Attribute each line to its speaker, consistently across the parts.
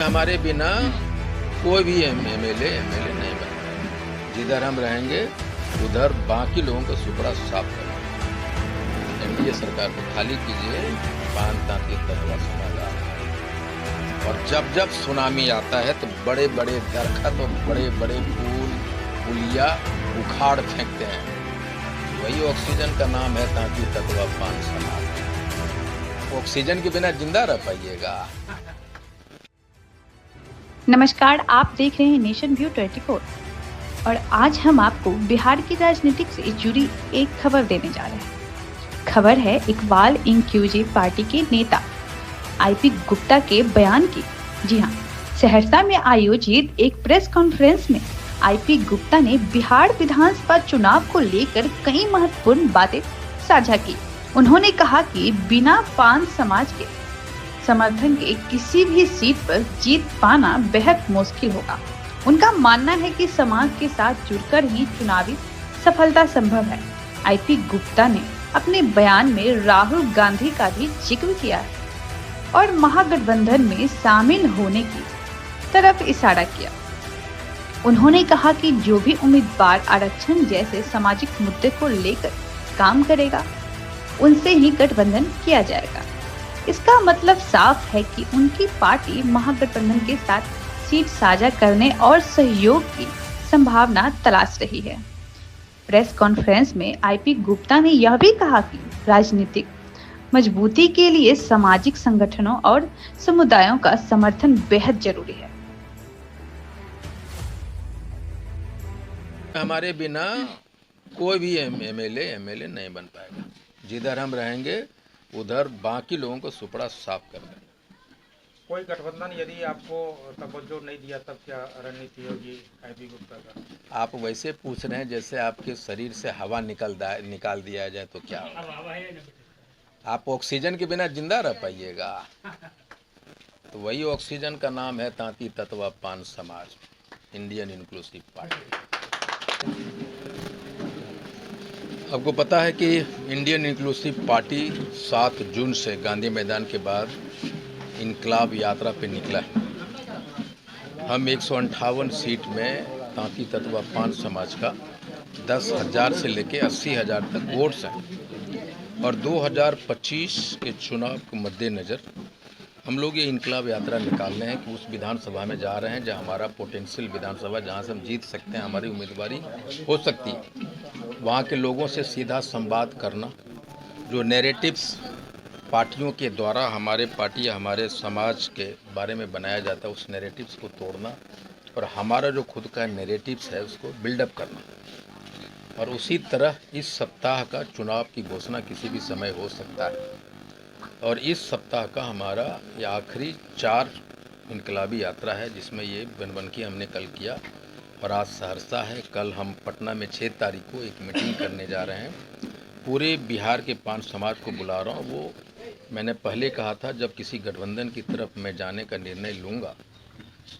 Speaker 1: हमारे बिना कोई भी एमएलए नहीं बनता। जिधर हम रहेंगे उधर बाकी लोगों का सुपड़ा साफ करना। एनडीए सरकार को खाली कीजिए, पान तांती तलवा समाधान। और जब जब सुनामी आता है तो बड़े बड़े दरख्त और बड़े बड़े पुल पुलिया उखाड़ फेंकते हैं। वही ऑक्सीजन का नाम है तांती तलवा पान समाधान। ऑक्सीजन के बिना जिंदा रह पाइएगा?
Speaker 2: नमस्कार, आप देख रहे हैं नेशन व्यू 24 और आज हम आपको बिहार की राजनीतिक से जुड़ी एक खबर देने जा रहे हैं। खबर है इकबाल इंक्लूसिव पार्टी के नेता आईपी गुप्ता के बयान की। जी हां, सहरसा में आयोजित एक प्रेस कॉन्फ्रेंस में आईपी गुप्ता ने बिहार विधानसभा चुनाव को लेकर कई महत्वपूर्ण बातें साझा की। उन्होंने कहा कि बिना पान समाज के समर्थन के किसी भी सीट पर जीत पाना बेहद मुश्किल होगा। उनका मानना है कि समाज के साथ जुड़कर ही चुनावी सफलता संभव है। आईपी गुप्ता ने अपने बयान में राहुल गांधी का भी जिक्र किया है और महागठबंधन में शामिल होने की तरफ इशारा किया। उन्होंने कहा कि जो भी उम्मीदवार आरक्षण जैसे सामाजिक मुद्दे को लेकर काम करेगा, उनसे ही गठबंधन किया जाएगा। इसका मतलब साफ है कि उनकी पार्टी महागठबंधन के साथ सीट साझा करने और सहयोग की संभावना तलाश रही है। प्रेस कॉन्फ्रेंस में आईपी गुप्ता ने यह भी कहा कि राजनीतिक मजबूती के लिए सामाजिक संगठनों और समुदायों का समर्थन बेहद जरूरी है।
Speaker 1: हमारे बिना कोई भी एमएलए नहीं बन पाएगा। जिधर हम रहेंगे उधर बाकी लोगों को सुपड़ा साफ कर दें।
Speaker 3: कोई गठबंधन यदि आपको तवज्जो नहीं दिया तब क्या रणनीति होगी आईपी गुप्ता का?
Speaker 1: आप वैसे पूछ रहे हैं जैसे आपके शरीर से हवा निकाल दिया जाए तो क्या होगा? आप ऑक्सीजन के बिना जिंदा रह पाइएगा? तो वही ऑक्सीजन का नाम है तांती ततवा पान समाज, इंडियन इंक्लूसिव पार्टी। आपको पता है कि इंडियन इंक्लूसिव पार्टी 7 जून से गांधी मैदान के बाद इनकलाब यात्रा पे निकला है। हम 158 सीट में तांती ततवा पान समाज का 10,000 से लेके 80,000 तक वोट्स हैं और 2025 के चुनाव के मद्देनज़र हम लोग ये इनकलाब यात्रा निकाल रहे हैं कि उस विधानसभा में जा रहे हैं जहां हमारा पोटेंशियल विधानसभा, जहां से हम जीत सकते हैं, हमारी उम्मीदवारी हो सकती है। वहाँ के लोगों से सीधा संवाद करना, जो नैरेटिव्स पार्टियों के द्वारा हमारे पार्टी या हमारे समाज के बारे में बनाया जाता है, उस नैरेटिव्स को तोड़ना और हमारा जो खुद का नैरेटिव्स है उसको बिल्डअप करना। और उसी तरह इस सप्ताह का चुनाव की घोषणा किसी भी समय हो सकता है और इस सप्ताह का हमारा ये आखिरी 4 इनकलाबी यात्रा है, जिसमें ये बनबनकी हमने कल किया और आज सहरसा है। कल हम पटना में 6 तारीख को एक मीटिंग करने जा रहे हैं। पूरे बिहार के पान समाज को बुला रहा हूँ। वो मैंने पहले कहा था, जब किसी गठबंधन की तरफ मैं जाने का निर्णय लूँगा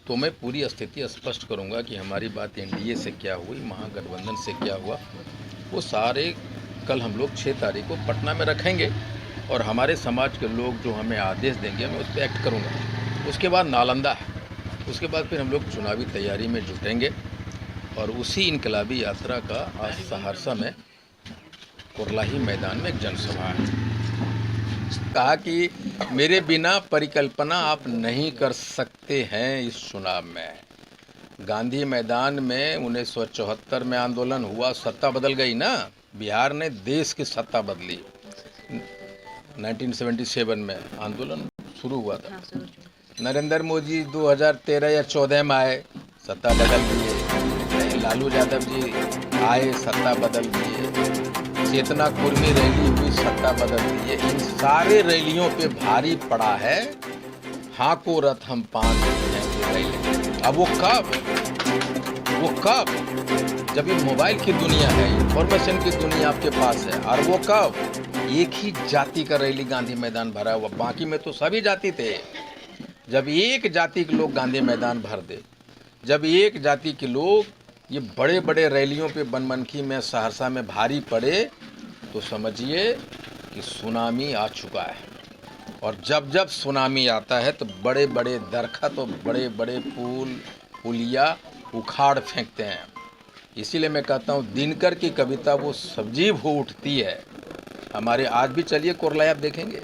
Speaker 1: तो मैं पूरी स्थिति स्पष्ट करूँगा कि हमारी बात एनडीए से क्या हुई, महागठबंधन से क्या हुआ। वो सारे कल हम लोग 6 तारीख को पटना में रखेंगे और हमारे समाज के लोग जो हमें आदेश देंगे मैं उस पर एक्ट करूँगा। उसके बाद नालंदा है, उसके बाद फिर हम लोग चुनावी तैयारी में जुटेंगे और उसी इनकलाबी यात्रा का आज सहरसा में कुरलाही मैदान में एक जनसभा है। कहा कि मेरे बिना परिकल्पना आप नहीं कर सकते हैं इस चुनाव में। गांधी मैदान में 1974 में आंदोलन हुआ, सत्ता बदल गई ना, बिहार ने देश की सत्ता बदली। 1977 में आंदोलन शुरू हुआ था। नरेंद्र मोदी 2013 या 14 में आए, सत्ता बदल दिए। लालू यादव जी आए, सत्ता बदल दिए। चेतना कुर्मी रैली हुई, सत्ता बदल दिए। इन सारे रैलियों पे भारी पड़ा है हाँ को रथ हम पान रैली। अब वो कब जब ये मोबाइल की दुनिया है, इंफॉर्मेशन की दुनिया आपके पास है, और वो कब एक ही जाति का रैली गांधी मैदान भरा हुआ, बाकी में तो सभी जाति थे। जब एक जाति के लोग गांधी मैदान भर दे, जब एक जाति के लोग ये बड़े बड़े रैलियों पे बनमनखी में सहरसा में भारी पड़े, तो समझिए कि सुनामी आ चुका है। और जब जब सुनामी आता है तो बड़े बड़े दरख्त और बड़े बड़े पुलिया उखाड़ फेंकते हैं। इसीलिए मैं कहता हूँ दिनकर की कविता वो सजीव हो उठती है। हमारे आज भी चलिए कोरला आप देखेंगे,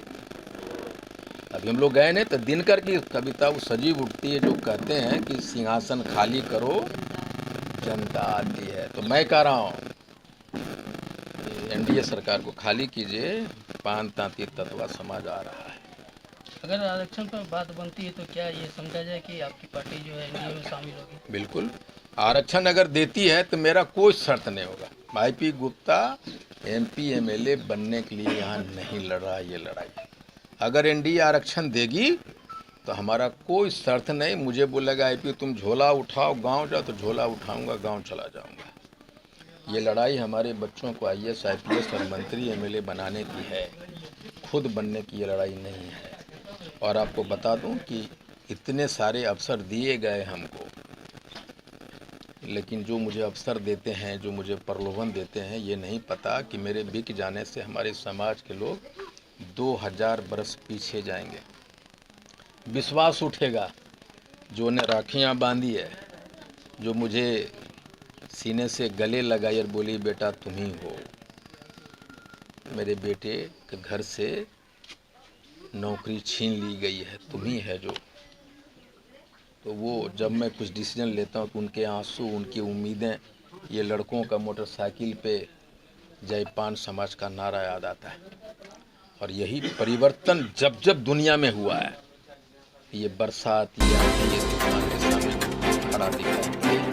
Speaker 1: अभी हम लोग गए नहीं तो दिनकर की कविता वो सजीव उठती है, जो कहते हैं कि सिंहासन खाली करो जनता आती है। तो मैं कह रहा हूँ एनडीए सरकार को खाली कीजिए, पान तांती तत्वा समाज आ रहा है।
Speaker 4: अगर आरक्षण पर बात बनती है तो क्या ये समझा जाए कि आपकी पार्टी जो है एनडीए में शामिल होगी?
Speaker 1: बिल्कुल, आरक्षण अगर देती है तो मेरा कोई शर्त नहीं होगा। भाईपी गुप्ता एमपी एमएलए बनने के लिए यहाँ नहीं लड़ रहा ये लड़ाई। अगर एनडीए आरक्षण देगी तो हमारा कोई शर्त नहीं। मुझे बोलेगा आईपी तुम झोला उठाओ गांव जाओ, तो झोला उठाऊंगा गांव चला जाऊंगा। ये लड़ाई हमारे बच्चों को आईएएस आईपीएस और मंत्री एमएलए बनाने की है, खुद बनने की ये लड़ाई नहीं है। और आपको बता दूं कि इतने सारे अवसर दिए गए हमको, लेकिन जो मुझे अवसर देते हैं, जो मुझे प्रलोभन देते हैं, ये नहीं पता कि मेरे बिक जाने से हमारे समाज के लोग 2000 बरस पीछे जाएंगे। विश्वास उठेगा जो ने राखियाँ बांधी है, जो मुझे सीने से गले लगाई और बोली बेटा तुम ही हो, मेरे बेटे के घर से नौकरी छीन ली गई है, तुम ही है जो। तो वो जब मैं कुछ डिसीजन लेता हूँ तो उनके आंसू, उनकी उम्मीदें, ये लड़कों का मोटरसाइकिल पे जयपान समाज का नारा याद आता है। और यही परिवर्तन जब जब दुनिया में हुआ है, ये बरसात, ये आंधी, ये तूफान के सामने खड़ा दिखा है।